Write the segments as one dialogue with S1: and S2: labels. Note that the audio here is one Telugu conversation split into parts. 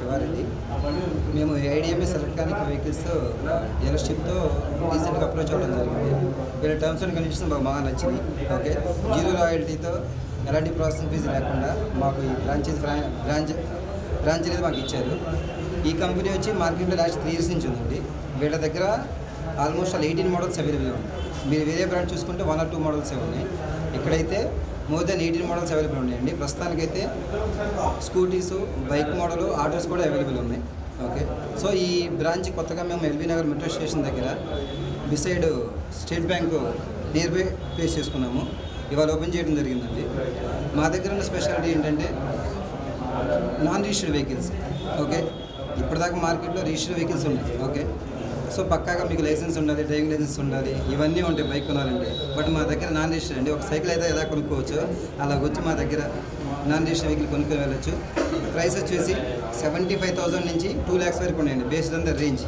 S1: శివారెడ్డి. మేము ఐడిఎంఎస్ ఎలక్ట్రానిక్ వెహికల్స్ డీలర్షిప్తో రీసెంట్గా అప్రోచ్ అవ్వడం జరిగింది. వీళ్ళ టర్మ్స్ అండ్ కండిషన్స్ మాకు బాగా నచ్చినాయి. ఓకే, జీరో రాయల్టీతో ఎలాంటి ప్రాసెసింగ్ ఫీజు లేకుండా మాకు ఈ బ్రాంచ్ అనేది మాకు ఇచ్చారు. ఈ కంపెనీ వచ్చి మార్కెట్లో లాస్ట్ 3 years నుంచి ఉందండి. వీళ్ళ దగ్గర ఆల్మోస్ట్ 18 మోడల్స్ అవైలబుల్ ఉన్నాయి. మీరు వేరే బ్రాండ్ చూసుకుంటే 1 or 2 మోడల్సే ఉన్నాయి. ఇక్కడైతే మోర్ దెన్ 18 మోడల్స్ అవైలబుల్ ఉన్నాయండి. ప్రస్తుతానికైతే స్కూటీసు, బైక్ మోడలు, ఆటోస్ కూడా అవైలబుల్ ఉన్నాయి. ఓకే, సో ఈ బ్రాంచ్ కొత్తగా మేము ఎల్బీ నగర్ మెట్రో స్టేషన్ దగ్గర beside state bank near by place చేసుకున్నాము. ఇవాళ ఓపెన్ చేయడం జరిగిందండి. మా దగ్గర ఉన్న స్పెషాలిటీ ఏంటంటే నాన్ రిజిస్టర్డ్ వెహికల్స్. ఓకే, ఇప్పటిదాకా మార్కెట్లో రిజిస్టర్డ్ వెహికల్స్ ఉన్నాయి. ఓకే, సో పక్కాగా మీకు లైసెన్స్ ఉండాలి, డ్రైవింగ్ లైసెన్స్ ఉండాలి, ఇవన్నీ ఉంటాయి బైక్ కొనాలంటే. బట్ మా దగ్గర నాన్ రిజిస్టర్డ్ అండి. ఒక సైకిల్ అయితే ఎలా కొనుక్కోవచ్చు అలా వచ్చి మా దగ్గర నాన్ రిజిస్టర్డ్ వెహికల్ కొనుక్కొని వెళ్ళచ్చు. ప్రైస్ వచ్చేసి 75,000 నుంచి 2 lakhs వరకు ఉన్నాయండి, based on the range.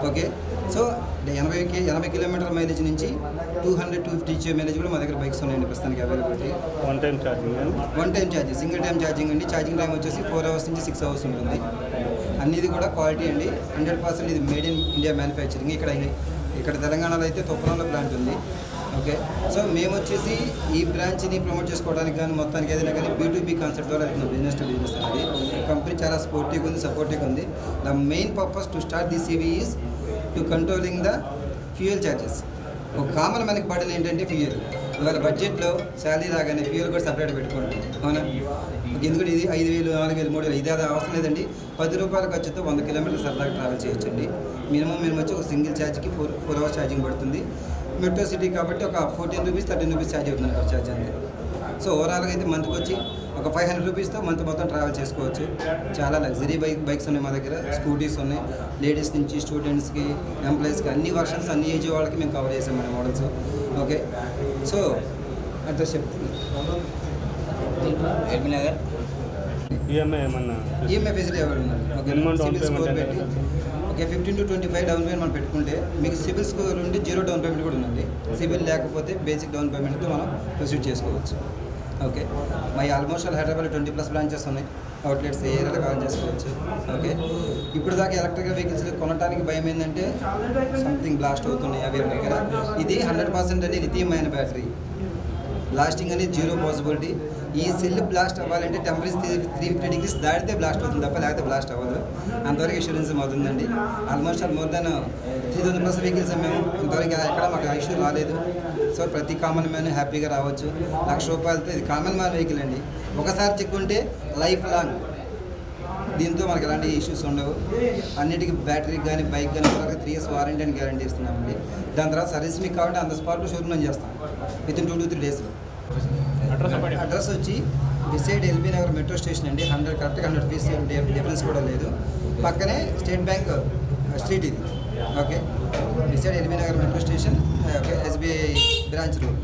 S1: Okay, so 80 కిలోమీటర్ల మైలేజ్ నుంచి 200-250 మైలేజ్ కూడా మా దగ్గర బైక్స్ ఉన్నాయండి ప్రస్తుతానికి availability. One time charging, single time charging అండి. ఛార్జింగ్ టైం వచ్చేసి 4 hours నుంచి 6 hours ఉంటుంది. అన్నిది కూడా క్వాలిటీ అండి. 100% ఇది మేడ్ ఇన్ ఇండియా మ్యానుఫ్యాక్చరింగ్. ఇక్కడ తెలంగాణలో అయితే తొప్పరంలో ప్లాంట్ ఉంది. ఓకే, సో మేము వచ్చేసి ఈ బ్రాంచ్ని ప్రమోట్ చేసుకోవడానికి కానీ మొత్తానికి ఏదైనా కానీ B2B కాన్సెప్ట్ ద్వారా వెళ్తున్నాం. బిజినెస్ టు బిజినెస్ అనేది కంపెనీ చాలా స్పోర్టివ్గా ఉంది, సపోర్టివ్గా ఉంది. The main purpose to start the CV is to controlling the fuel charges. ఒక కామన్ మనకి పడిన ఏంటంటే ఫ్యూయల్. ఇవాళ బడ్జెట్లో శాలరీ రాగానే ఫ్యూయల్ కూడా సపరేట్ పెట్టుకోండి, అవునా? ఎందుకంటే ఇది 5,000, 4,000, 3,000 ఇది అది అవసరం లేదండి. 10 రూపాయల ఖర్చుతో 100 కిలోమీటర్లు సరదాగా ట్రావెల్ చేయొచ్చండి. మినిమం వచ్చి ఒక సింగిల్ ఛార్జ్కి 4 hours ఛార్జింగ్ పడుతుంది. మెట్రో సిటీ కాబట్టి ఒక 14 రూపీస్ 13 రూపీస్ ఛార్జ్ అవుతుంది per ఛార్జ్ అంతే. సో ఓవరాల్గా అయితే మంత్కి వచ్చి ఒక 500 రూపీస్తో మంత్ మొత్తం ట్రావెల్ చేసుకోవచ్చు. చాలా లగ్జరీ బైక్స్ ఉన్నాయి మా దగ్గర. స్కూటీస్ ఉన్నాయి, లేడీస్ నుంచి స్టూడెంట్స్కి, ఎంప్లాయీస్కి, అన్ని వర్షన్స్, అన్ని ఏజ్ వాళ్ళకి మేము కవర్ చేసాం మన మోడల్స్. ఓకే, సో అడ్రస్ చెప్తుంది LB Nagar. EMI facility available ఉందండి. ఓకే, సిబిల్ స్కోర్ పెట్టి ఓకే 15 to 25 డౌన్ పేమెంట్ మనం పెట్టుకుంటే మీకు సిబిల్ స్కోర్ ఉంటే 0 డౌన్ పేమెంట్ కూడా ఉందండి. సిబిల్ లేకపోతే బేసిక్ డౌన్ పేమెంట్తో మనం ప్రొసీడ్ చేసుకోవచ్చు. ఓకే, మా ఆల్మోస్ట్ హైదరాబాద్లో 20+ బ్రాంచెస్ ఉన్నాయి. అవుట్లెట్స్ ఏ ఏరియాలో కాల్ చేసుకోవచ్చు. ఓకే, ఇప్పుడు దాకా ఎలక్ట్రికల్ వెహికల్స్ కొనడానికి భయం ఏంటంటే సంథింగ్ బ్లాస్ట్ అవుతున్నాయి అవి ఉన్నాయి కదా. ఇది 100% అనేది లిథియం అయన్ బ్యాటరీ. బ్లాస్టింగ్ అనేది 0 పాసిబిలిటీ. ఈ సెల్ బ్లాస్ట్ అవ్వాలంటే టెంపరేచర్ 350 degrees దాటితే బ్లాస్ట్ అవుతుంది తప్ప లేకపోతే బ్లాస్ట్ అవ్వదు. అంతవరకు ఇన్సూరెన్స్ అవుతుందండి. ఆల్మోస్ట్ మోర్ దెన్ 3,000+ వెహికల్స్ మేము అంతవరకు ఎక్కడ మాకు ఇష్యూ రాలేదు. సో ప్రతి కామన్ మ్యాన్ హ్యాపీగా రావచ్చు. ₹1,00,000 ఇది కామన్ మ్యాన్ వెహికల్ అండి. ఒకసారి చెక్కుంటే లైఫ్ లాంగ్. దీంతో మనకి ఎలాంటి ఇష్యూస్ ఉండవు. అన్నిటికీ బ్యాటరీకి కానీ బైక్ కానీ 3 years వారంటీ అని గ్యారంటీ ఇస్తున్నామండి. దాని తర్వాత సర్వీస్ మీకు కాబట్టి అంత స్పాట్లో షోరూమ్ చేస్తాం విత్ ఇన్ 2 to 3 daysలో. అడ్రస్ వచ్చి beside LB Nagar metro station అండి. 100 feet డిఫరెన్స్ కూడా లేదు. పక్కనే స్టేట్ బ్యాంక్ స్ట్రీట్ ఇది. Okay, beside LB Nagar metro station. Okay, SBI branch road.